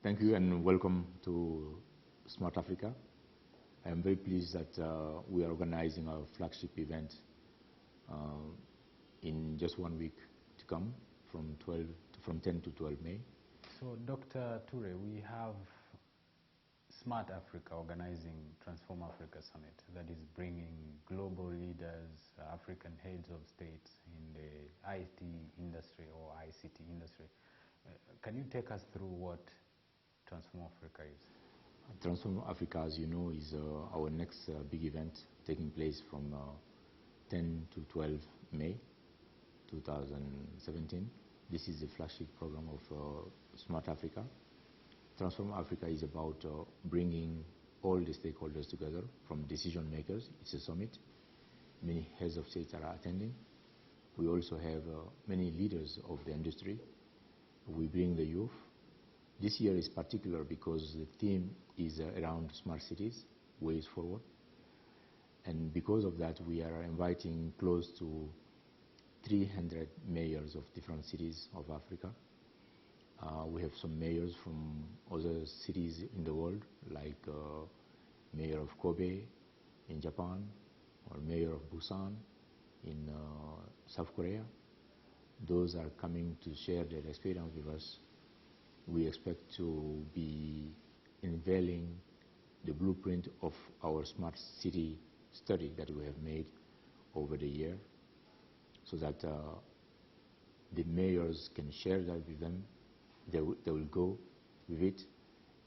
Thank you and welcome to Smart Africa. I am very pleased that we are organizing our flagship event in just 1 week to come from 10 to 12 May. So Dr. Toure, we have Smart Africa organizing Transform Africa Summit that is bringing global leaders, African heads of states in the IT industry or ICT industry. Can you take us through what Transform Africa is? Transform Africa, as you know, is our next big event taking place from 10 to 12 May 2017. This is the flagship program of Smart Africa. Transform Africa is about bringing all the stakeholders together, from decision makers. It's a summit. Many heads of states are attending. We also have many leaders of the industry. We bring the youth. This year is particular because the theme is around smart cities, ways forward. And because of that, we are inviting close to 300 mayors of different cities of Africa. We have some mayors from other cities in the world, like mayor of Kobe in Japan, or mayor of Busan in South Korea. Those are coming to share their experience with us. We expect to be unveiling the blueprint of our smart city study that we have made over the year, so that the mayors can share that with them. They will go with it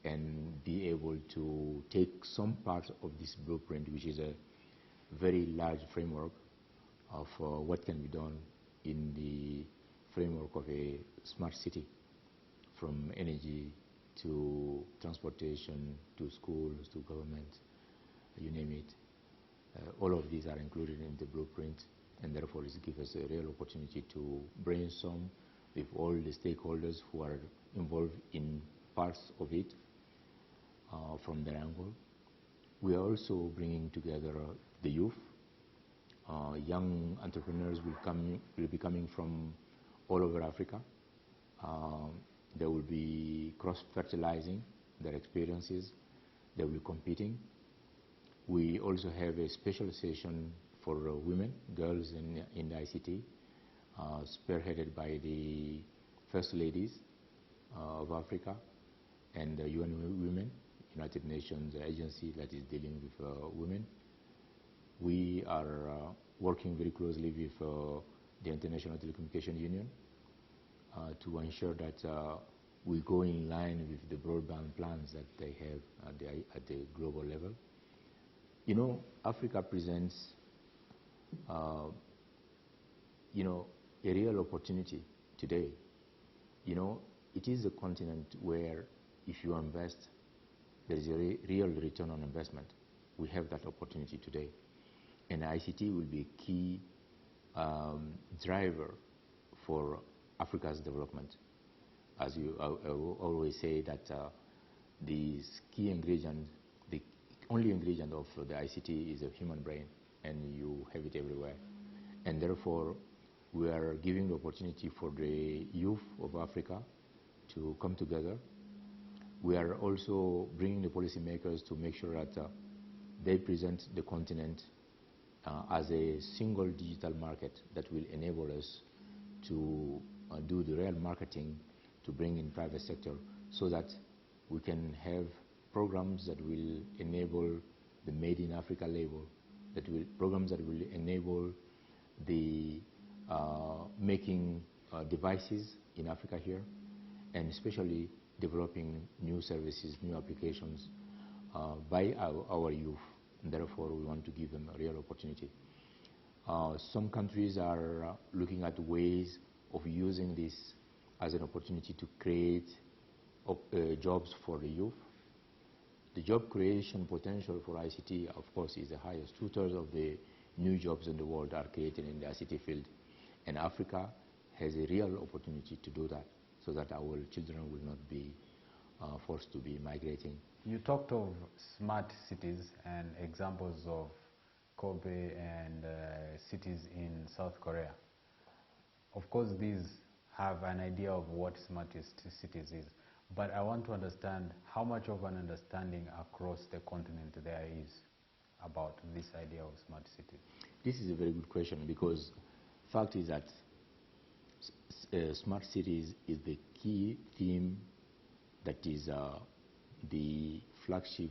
and be able to take some part of this blueprint, which is a very large framework of what can be done in the framework of a smart city, from energy to transportation to schools to government, you name it. All of these are included in the blueprint, and therefore it gives us a real opportunity to brainstorm with all the stakeholders who are involved in parts of it from their angle. We are also bringing together the youth. Young entrepreneurs will be coming from all over Africa. They will be cross-fertilizing their experiences. They will be competing. We also have a special session for women, girls in the ICT, spearheaded by the First Ladies of Africa and the UN Women, United Nations agency that is dealing with women. We are working very closely with the International Telecommunication Union to ensure that we go in line with the broadband plans that they have at the global level. You know, Africa presents, you know, a real opportunity today. You know, it is a continent where if you invest, there is a real return on investment. We have that opportunity today. And ICT will be a key driver for Africa's development. As you always say, that the key ingredient, the only ingredient of the ICT is a human brain, and you have it everywhere. And therefore, we are giving the opportunity for the youth of Africa to come together. We are also bringing the policymakers to make sure that they present the continent as a single digital market that will enable us to do the real marketing, to bring in private sector, so that we can have programs that will enable the Made in Africa label, programs that will enable the making devices in Africa here, and especially developing new services, new applications by our youth. And therefore, we want to give them a real opportunity. Some countries are looking at ways of using this as an opportunity to create jobs for the youth. The job creation potential for ICT, of course, is the highest. 2/3 of the new jobs in the world are created in the ICT field. And Africa has a real opportunity to do that, so that our children will not be forced to be migrating. You talked of smart cities and examples of Kobe and cities in South Korea. Of course, these have an idea of what smart cities is. But I want to understand how much of an understanding across the continent there is about this idea of smart cities. This is a very good question, because fact is that smart cities is the key theme that is the flagship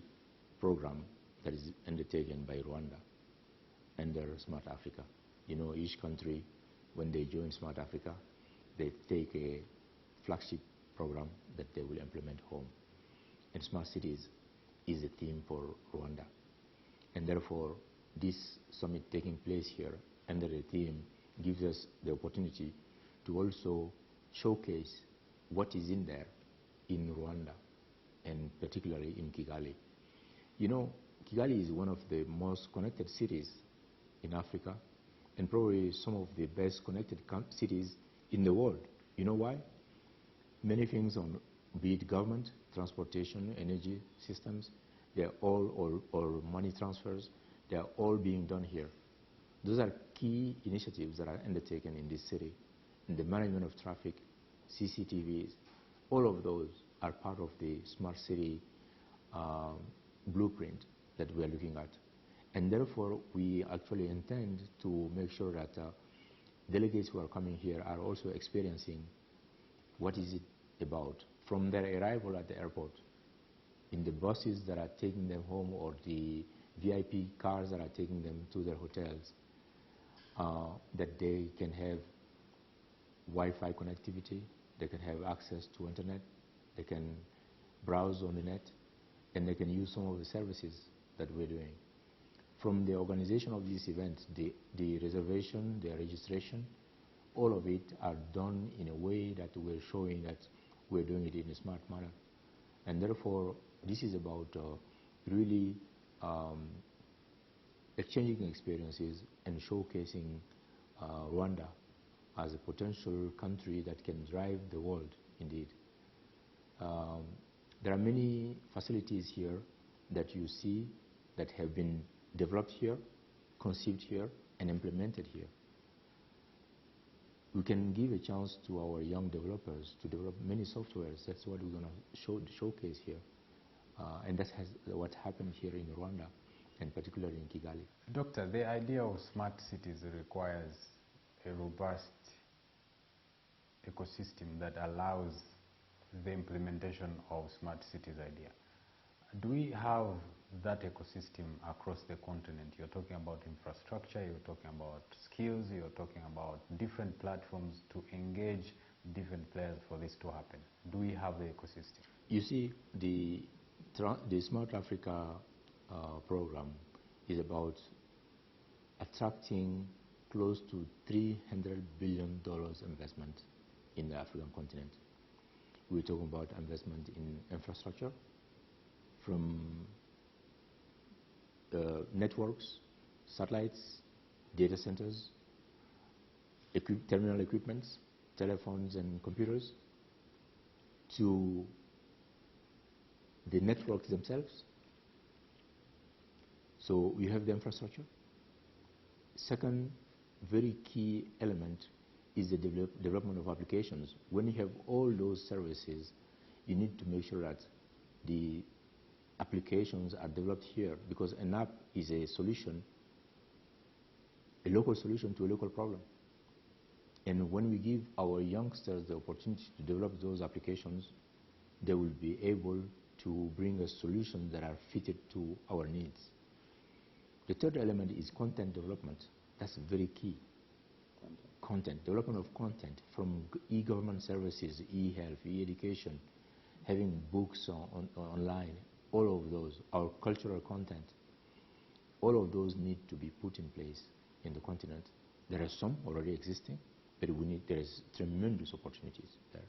program that is undertaken by Rwanda under Smart Africa. You know, each country, when they join Smart Africa, they take a flagship program that they will implement home. And smart cities is a theme for Rwanda. And therefore, this summit taking place here under the theme gives us the opportunity to also showcase what is in there in Rwanda, and particularly in Kigali. You know, Kigali is one of the most connected cities in Africa, and probably some of the best connected cities in the world. You know why? Many things on, be it government, transportation, energy systems, they're all, or money transfers, they're all being done here. Those are key initiatives that are undertaken in this city. In the management of traffic, CCTVs, all of those are part of the smart city blueprint that we are looking at. And therefore, we actually intend to make sure that delegates who are coming here are also experiencing what is it about from their arrival at the airport, in the buses that are taking them home, or the VIP cars that are taking them to their hotels, that they can have Wi-Fi connectivity, they can have access to internet, they can browse on the net, and they can use some of the services that we're doing. From the organization of this event, the reservation, the registration, all of it are done in a way that we're showing that we're doing it in a smart manner. And therefore, this is about really exchanging experiences and showcasing Rwanda as a potential country that can drive the world, indeed. There are many facilities here that you see that have been developed here, conceived here, and implemented here. We can give a chance to our young developers to develop many softwares. That's what we're going to showcase here. And that's what happened here in Rwanda, and particularly in Kigali. Doctor, the idea of smart cities requires a robust ecosystem that allows the implementation of smart cities idea. Do we have that ecosystem across the continent? You're talking about infrastructure, you're talking about skills, you're talking about different platforms to engage different players for this to happen. Do we have the ecosystem? You see, the Smart Africa program is about attracting close to $300 billion investment in the African continent. We're talking about investment in infrastructure, from networks, satellites, data centers, terminal equipments, telephones and computers, to the networks themselves. So we have the infrastructure. Second very key element is the development of applications. When you have all those services, you need to make sure that the applications are developed here, because an app is a solution, a local solution to a local problem. And when we give our youngsters the opportunity to develop those applications, they will be able to bring us solutions that are fitted to our needs. The third element is content development. That's very key. Content, development of content, from e-government services, e-health, e-education, having books online, all of those, our cultural content, all of those need to be put in place in the continent. There are some already existing, but there is tremendous opportunities there.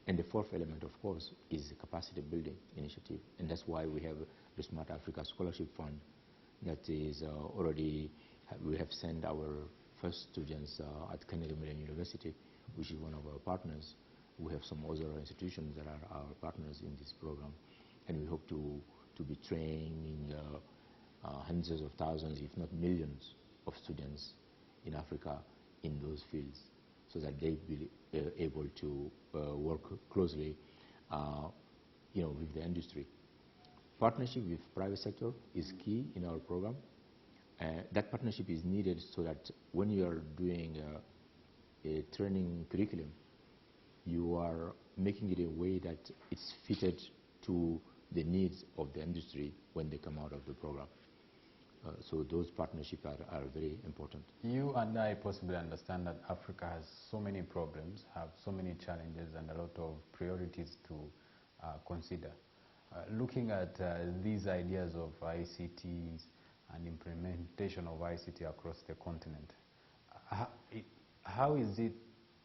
And the fourth element, of course, is the capacity building initiative, and that's why we have the Smart Africa Scholarship Fund that is already, we have sent our first students at Kennedy Mellon University, which is one of our partners. We have some other institutions that are our partners in this program, and we hope to be training hundreds of thousands, if not millions, of students in Africa in those fields, so that they will be able to work closely with the industry. Partnership with private sector is key in our program. That partnership is needed so that when you are doing a training curriculum, you are making it a way that it's fitted to the needs of the industry when they come out of the program. So those partnerships are very important. You and I possibly understand that Africa has so many problems, have so many challenges and a lot of priorities to consider. Looking at these ideas of ICTs and implementation of ICT across the continent, how is it,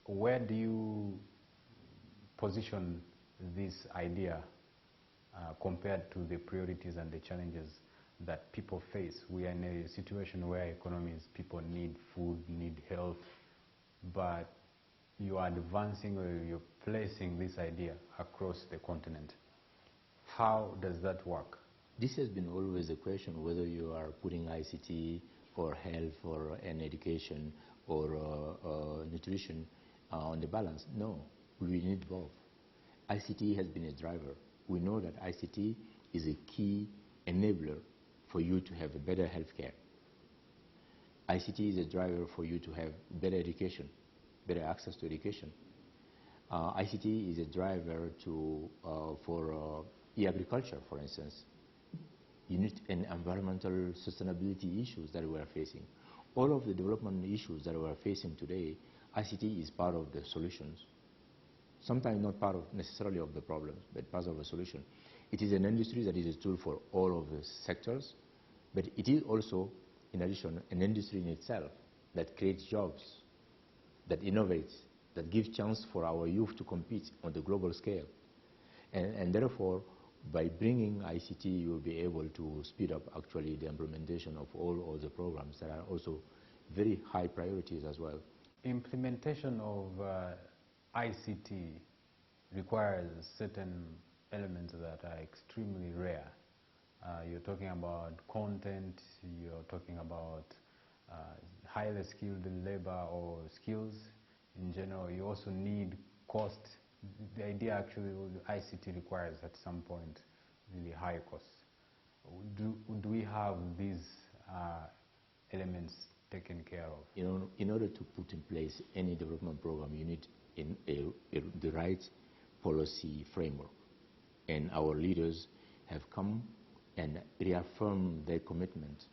where do you position this idea compared to the priorities and the challenges that people face? We are in a situation where economies, people need food, need health, but you are advancing or you're placing this idea across the continent. How does that work? This has been always a question, whether you are putting ICT or health or an education or nutrition on the balance. No, we need both. ICT has been a driver. We know that ICT is a key enabler for you to have a better healthcare. ICT is a driver for you to have better education, better access to education. ICT is a driver for e-agriculture, for instance. You need environmental sustainability issues that we are facing. All of the development issues that we are facing today, ICT is part of the solutions. Sometimes not part of necessarily of the problems, but part of the solution. It is an industry that is a tool for all of the sectors, but it is also, in addition, an industry in itself that creates jobs, that innovates, that gives chance for our youth to compete on the global scale. And therefore, by bringing ICT, you will be able to speed up actually the implementation of all of the programs that are also very high priorities as well. Implementation of ICT requires certain elements that are extremely rare. You're talking about content, you're talking about highly skilled labor or skills in general. You also need cost. The idea actually ICT requires at some point really high costs. Do we have these elements taken care of? In order to put in place any development program, you need the right policy framework. And our leaders have come and reaffirmed their commitment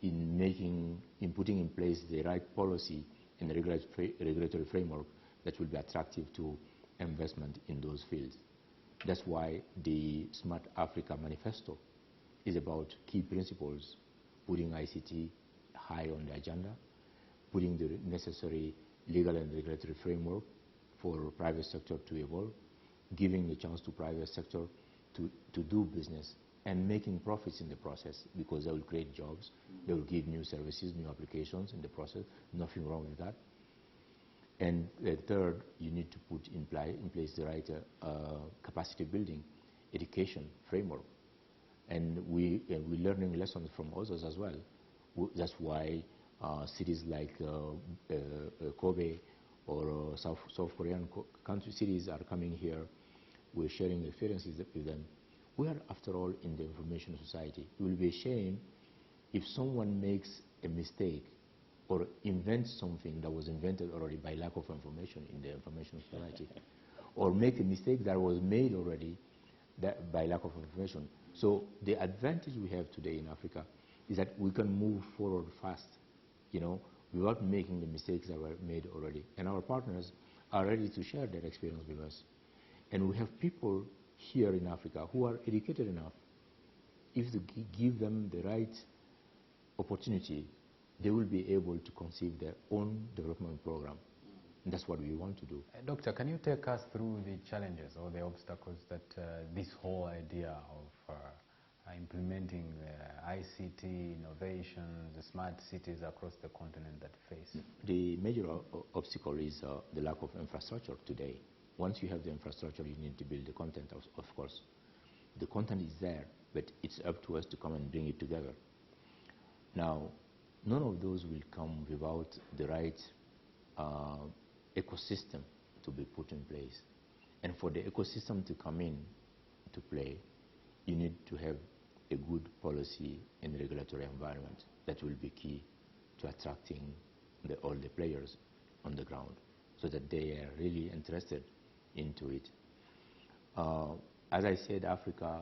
in putting in place the right policy and regulatory framework that will be attractive to investment in those fields. That's why the Smart Africa Manifesto is about key principles, putting ICT high on the agenda, putting the necessary legal and regulatory framework for private sector to evolve, giving the chance to private sector to do business and making profits in the process, because they will create jobs, they will give new services, new applications in the process, nothing wrong with that. And third, you need to put in place the right capacity building, education framework. And we're learning lessons from others as well. That's why cities like Kobe or South Korean country cities are coming here. We're sharing experiences with them. We are, after all, in the information society. It will be a shame if someone makes a mistake or invents something that was invented already by lack of information in the information society, or make a mistake that was made already by lack of information. So the advantage we have today in Africa is that we can move forward fast, without making the mistakes that were made already. And our partners are ready to share their experience with us. And we have people here in Africa who are educated enough. If they give them the right opportunity, they will be able to conceive their own development program. And that's what we want to do. Doctor, can you take us through the challenges or the obstacles that this whole idea of implementing ICT, innovation, the smart cities across the continent that face? The major obstacle is the lack of infrastructure today. Once you have the infrastructure, you need to build the content, of course. The content is there, but it's up to us to come and bring it together. Now, none of those will come without the right ecosystem to be put in place. And for the ecosystem to come in to play, you need to have a good policy and regulatory environment that will be key to attracting all the players on the ground so that they are really interested into it. As I said, Africa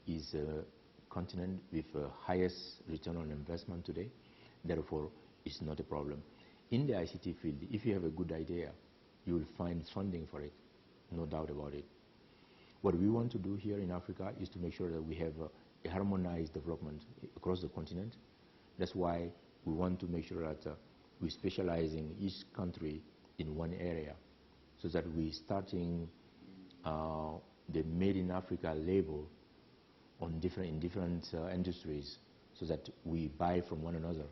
is a continent with the highest return on investment today. Therefore, it's not a problem. In the ICT field, if you have a good idea, you will find funding for it, no doubt about it. What we want to do here in Africa is to make sure that we have a harmonized development across the continent. That's why we want to make sure that we specialize in each country in one area, so that we're starting the Made in Africa label in different industries, so that we buy from one another,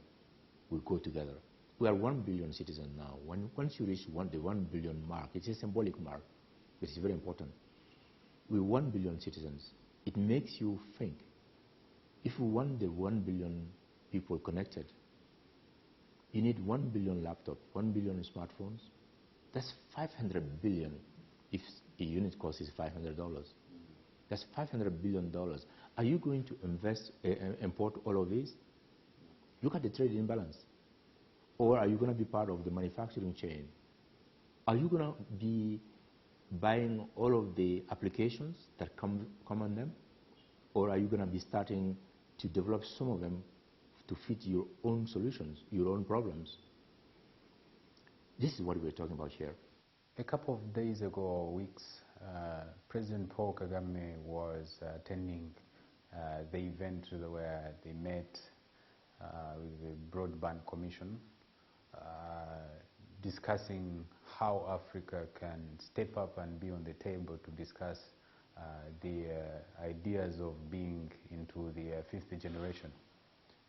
we go together. We are 1 billion citizens now. Once you reach the 1 billion mark, it's a symbolic mark, but it's very important. We're 1 billion citizens. It makes you think, if we want the 1 billion people connected, you need 1 billion laptops, 1 billion smartphones. That's 500 billion if a unit cost is $500. That's $500 billion. Are you going to import all of these? Look at the trade imbalance. Or are you going to be part of the manufacturing chain? Are you going to be buying all of the applications that come on them? Or are you going to be starting to develop some of them to fit your own solutions, your own problems? This is what we're talking about here. A couple of days ago or weeks, President Paul Kagame was attending the event where they met with the Broadband Commission, discussing how Africa can step up and be on the table to discuss the ideas of being into the fifth generation.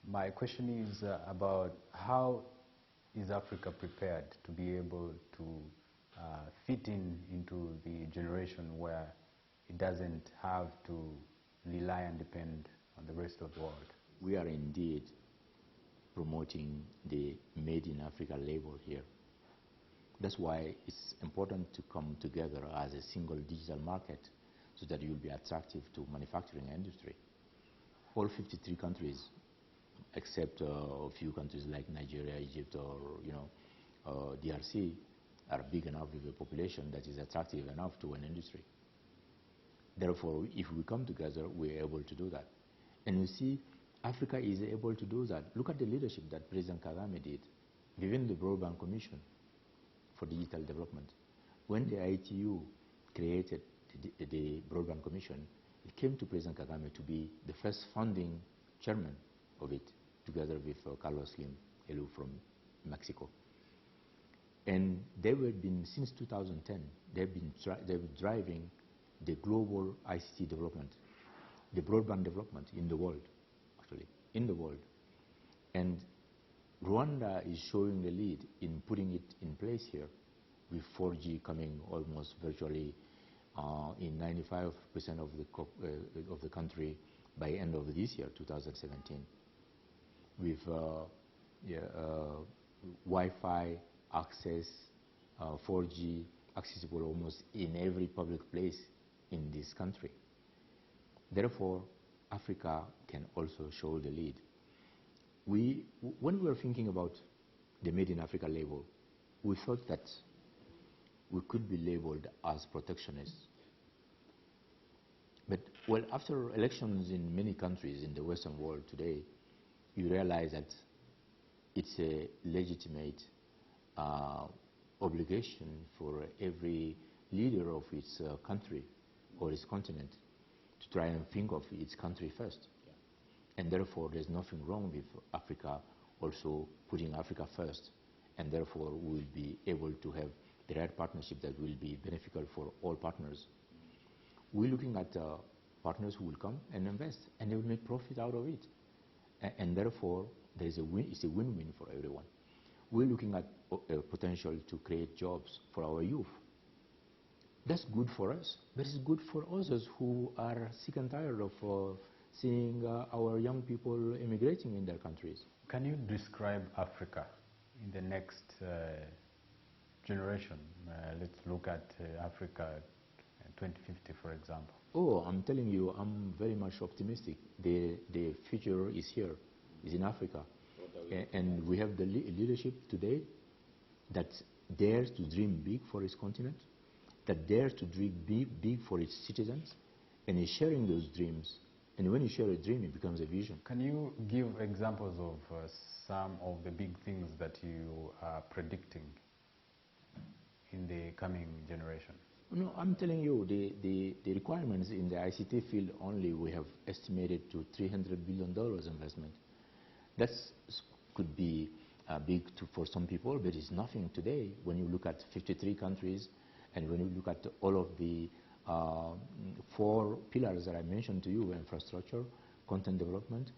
My question is about how is Africa prepared to be able to fit into the generation where it doesn't have to rely and depend on the rest of the world? We are indeed promoting the Made in Africa label here. That's why it's important to come together as a single digital market so that you'll be attractive to manufacturing industry. All 53 countries, except a few countries like Nigeria, Egypt, or DRC, are big enough with a population that is attractive enough to an industry. Therefore, if we come together, we're able to do that. And you see, Africa is able to do that. Look at the leadership that President Kagame did within the Broadband Commission for Digital Development. When the ITU created the Broadband Commission, it came to President Kagame to be the first founding chairman of it, together with Carlos Slim Elu from Mexico. And they have been, since 2010, they've been driving the global ICT development, the broadband development in the world, actually, in the world. And Rwanda is showing the lead in putting it in place here, with 4G coming almost virtually in 95% of the country by end of this year, 2017, with Wi-Fi access, 4G accessible almost in every public place in this country. Therefore, Africa can also show the lead. When we were thinking about the Made in Africa label, we thought that we could be labeled as protectionists. But well, after elections in many countries in the Western world today, you realize that it's a legitimate obligation for every leader of its country or its continent to try and think of its country first. Yeah. And therefore, there's nothing wrong with Africa also putting Africa first, and therefore we will be able to have the right partnership that will be beneficial for all partners. We're looking at partners who will come and invest, and they will make profit out of it. And therefore, there is it's a win-win for everyone. We're looking at potential to create jobs for our youth. That's good for us, but it's good for others who are sick and tired of seeing our young people immigrating in their countries. Can you describe Africa in the next generation? Let's look at Africa 2050, for example? Oh, I'm telling you, I'm very much optimistic. The future is here, is in Africa. And we have the leadership today that dares to dream big for its continent, that dares to dream big for its citizens, and is sharing those dreams. And when you share a dream, it becomes a vision. Can you give examples of some of the big things that you are predicting in the coming generation? No, I'm telling you, the requirements in the ICT field only, we have estimated to $300 billion investment. That could be big for some people, but it's nothing today when you look at 53 countries and when you look at all of the 4 pillars that I mentioned to you: infrastructure, content development,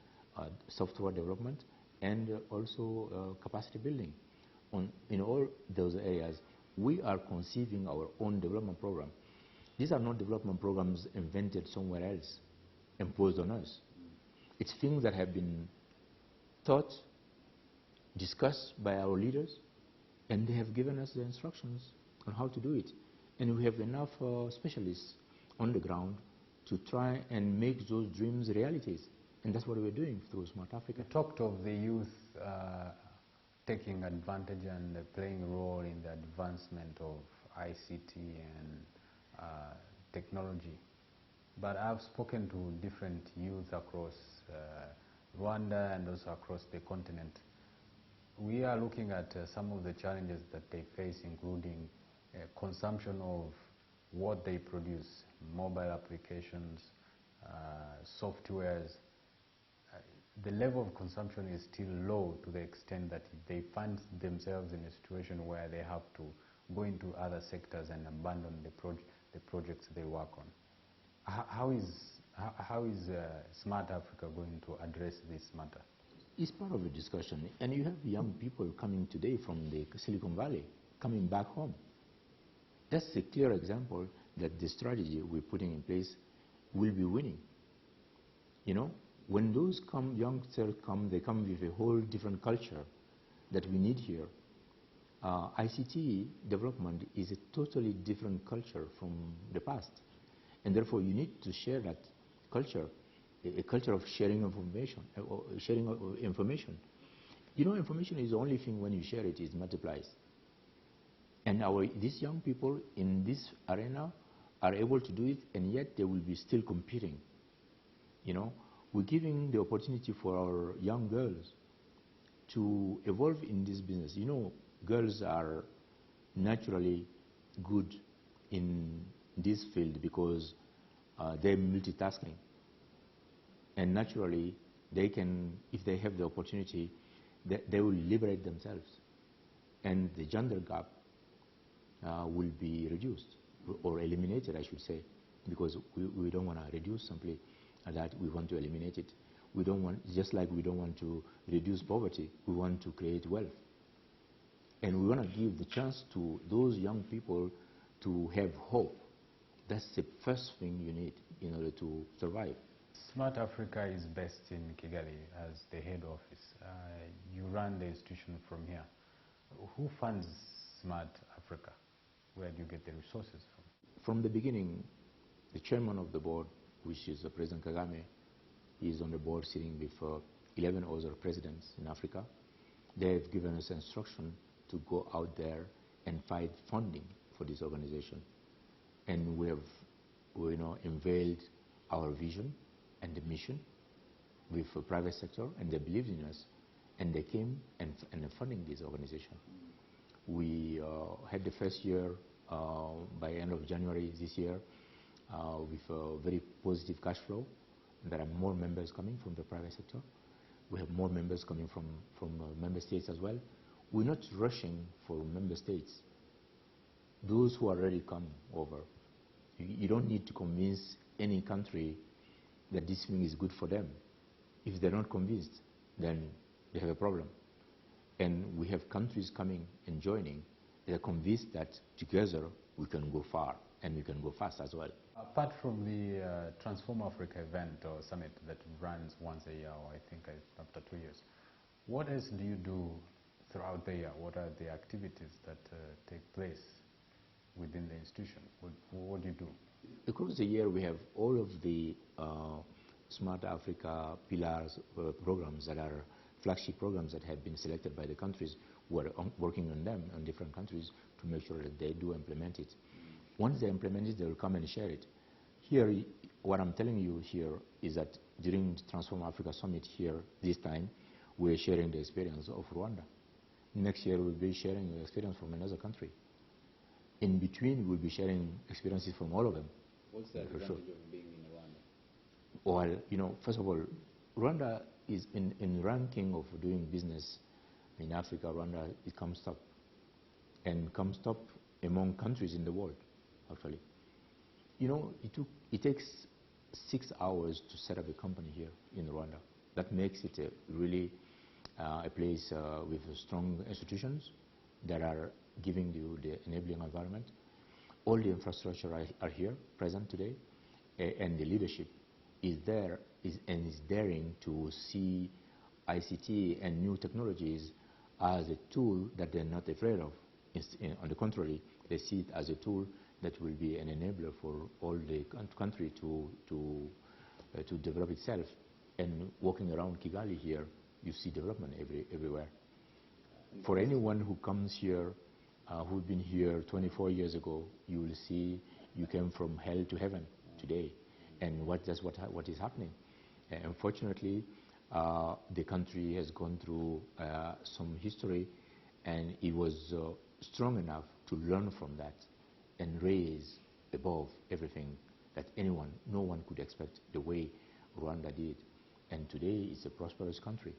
software development, and also capacity building. In all those areas, we are conceiving our own development program. These are not development programs invented somewhere else, imposed on us. It's things that have been taught, discussed by our leaders, and they have given us the instructions on how to do it. And we have enough specialists on the ground to try and make those dreams realities. And that's what we're doing through Smart Africa. You talked of the youth taking advantage and playing a role in the advancement of ICT and technology. But I've spoken to different youth across Rwanda and also across the continent. We are looking at some of the challenges that they face, including consumption of what they produce, mobile applications, softwares. The level of consumption is still low to the extent that they find themselves in a situation where they have to go into other sectors and abandon the projects they work on. How is Smart Africa going to address this matter? It's part of the discussion. And you have young people coming today from the Silicon Valley, coming back home. That's a clear example that the strategy we're putting in place will be winning. You know, when those youngsters come, they come with a whole different culture that we need here. ICT development is a totally different culture from the past. And therefore, you need to share that culture, a culture of sharing information. You know, information is the only thing when you share it, it multiplies. And these young people in this arena are able to do it, and yet they will be still competing. You know, we're giving the opportunity for our young girls to evolve in this business. You know, girls are naturally good in this field because they're multitasking. And naturally, they can, if they have the opportunity, they will liberate themselves. And the gender gap will be reduced, or eliminated, I should say, because we don't want to reduce simply that, we want to eliminate it. We don't want, just like we don't want to reduce poverty, we want to create wealth. And we want to give the chance to those young people to have hope. That's the first thing you need in order to survive. Smart Africa is based in Kigali as the head office. You run the institution from here. Who funds Smart Africa? Where do you get the resources from? From the beginning, the chairman of the board, which is President Kagame, is on the board sitting with 11 other presidents in Africa. They have given us instruction to go out there and find funding for this organization. And we have unveiled our vision and the mission with the private sector, and they believed in us, and they came and funding this organization. We had the first year by end of January this year with a very positive cash flow. There are more members coming from the private sector. We have more members coming from member states as well. We're not rushing for member states. Those who are already come over, you don't need to convince any country that this thing is good for them. If they're not convinced, then they have a problem. And we have countries coming and joining. They're convinced that together we can go far, and we can go fast as well. Apart from the Transform Africa event or summit that runs once a year, or I think after 2 years, what else do you do throughout the year? What are the activities that take place within the institution? What do you do? Across the year, we have all of the Smart Africa pillars programs that are flagship programs that have been selected by the countries who are working on them in different countries to make sure that they do implement it. Once they implement it, they will come and share it. Here, what I'm telling you here is that during the Transform Africa Summit here this time, we're sharing the experience of Rwanda. Next year, we'll be sharing the experience from another country. In between, we'll be sharing experiences from all of them. What's the advantage of being in Rwanda? Well, you know, first of all, Rwanda is in ranking of doing business in Africa. Rwanda, it comes top, and comes top among countries in the world, actually. You know, it takes 6 hours to set up a company here in Rwanda. That makes it really a place with strong institutions that are giving you the enabling environment. All the infrastructure are here, present today, and the leadership is there and is daring to see ICT and new technologies as a tool that they're not afraid of. On the contrary, they see it as a tool that will be an enabler for all the country to develop itself. And walking around Kigali here, you see development everywhere. For anyone who comes here, who've been here 24 years ago, you will see you came from hell to heaven today. And that's what is happening. Unfortunately, the country has gone through some history, and it was strong enough to learn from that and raise above everything that no one could expect the way Rwanda did. And today it's a prosperous country.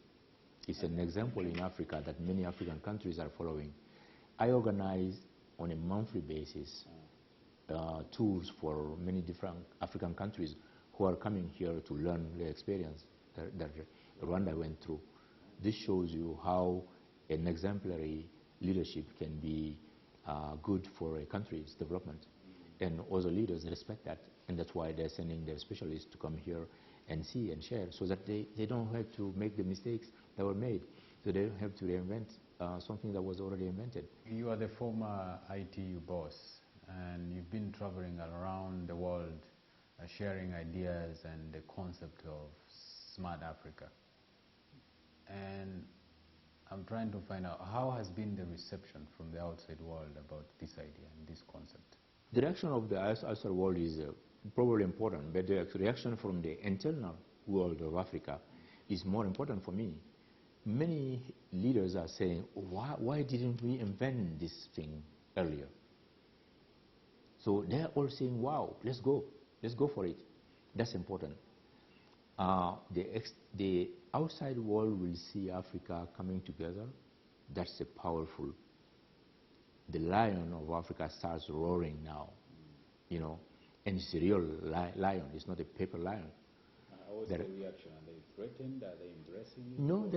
It's an example in Africa that many African countries are following. I organize on a monthly basis tours for many different African countries who are coming here to learn the experience that Rwanda went through. This shows you how an exemplary leadership can be good for a country's development. And other leaders respect that, and that's why they're sending their specialists to come here and see and share, so that they don't have to make the mistakes that were made, so they don't have to reinvent something that was already invented. You are the former ITU boss, and you've been traveling around the world sharing ideas and the concept of Smart Africa. And I'm trying to find out, how has been the reception from the outside world about this idea and this concept? The reaction of the outside world is probably important, but the reaction from the internal world of Africa is more important for me. Many leaders are saying, why didn't we invent this thing earlier? So they're all saying, wow, let's go for it. That's important. The outside world will see Africa coming together. That's a powerful. The lion of Africa starts roaring now, you know, and it's a real lion. It's not a paper lion. What's the reaction? Are they threatened? Are they embracing it? No,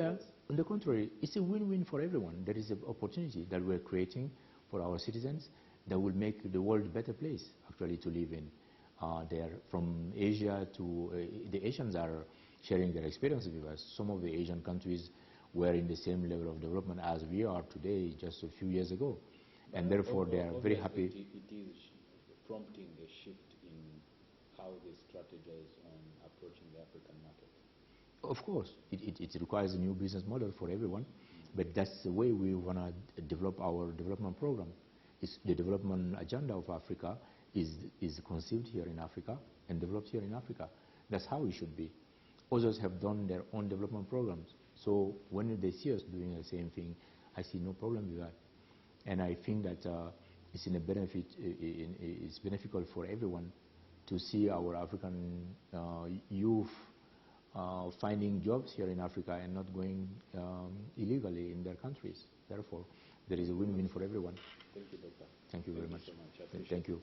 on the contrary, it's a win-win for everyone. There is an opportunity that we're creating for our citizens that will make the world a better place, actually, to live in. From Asia to the Asians are sharing their experiences with us. Some of the Asian countries were in the same level of development as we are today, just a few years ago, and therefore they are very happy. It is prompting a shift in how they strategize on approaching the African market. Of course, it requires a new business model for everyone, but that's the way we want to develop our development program. The development agenda of Africa is conceived here in Africa and developed here in Africa. That's how it should be. Others have done their own development programs. So when they see us doing the same thing, I see no problem with that. And I think that it's beneficial for everyone to see our African youth finding jobs here in Africa and not going illegally in their countries. Therefore, there is a win-win for everyone. Thank you, Doctor. Thank you very much. Thank you so much. Thank you.